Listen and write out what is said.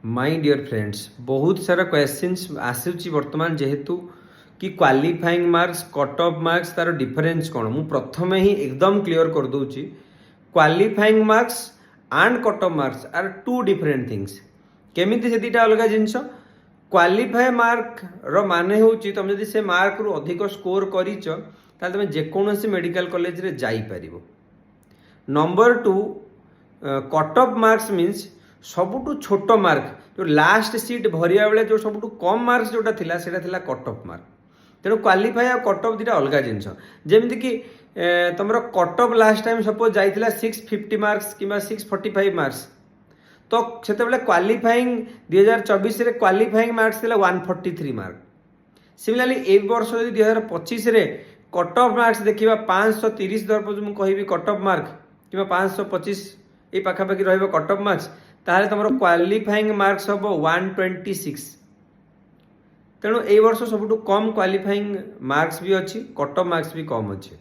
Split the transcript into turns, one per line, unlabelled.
My dear friends बहुत सारा questions आसूची वर्तमान जेहेतु कि qualifying marks cut off marks तार डिफरेंस कौन मु प्रथम ही एकदम क्लियर कर दूची qualifying marks and cut off marks are two different things केमिति से दीटा अलग जिनस क्वालिफाई मार्क रो माने होची तुम जदि से मार्क रु अधिक स्कोर करिच ताले तुम जेकोसी मेडिकल कॉलेज रे जाई परिबो। Number 2 cut off marks means सबुठु छोट मार्क जो लास्ट सीट भरिया बेले जो सबुठु कम मार्क्स जोटा थिला सेटा थिला कट ऑफ मार्क। तेणु क्वालिफाई और कट ऑफ दुटा अलग जिनस जमीती कि तुम cut off last time suppose जाइथिला 650 मार्क्स कि 645 मार्क्स तो से क्वालिफाइंग 2024 रे क्वालिफाइंग मार्क्स थिला 143 मार्क। सिमिलरली ए वर्ष जो 2025 रे कट ऑफ मार्क्स देखा 530 दरपज मुझे कहि कट ऑफ मार्क कि 525 ये पाखापाखि रही कट ऑफ मार्क्स ताहले तुम क्वालिफाइंग मार्क्स हम 126। तेणु ए वर्ष सबुठु कम क्वालिफाइंग मार्क्स भी अच्छी कट ऑफ मार्क्स भी कम अच्छे।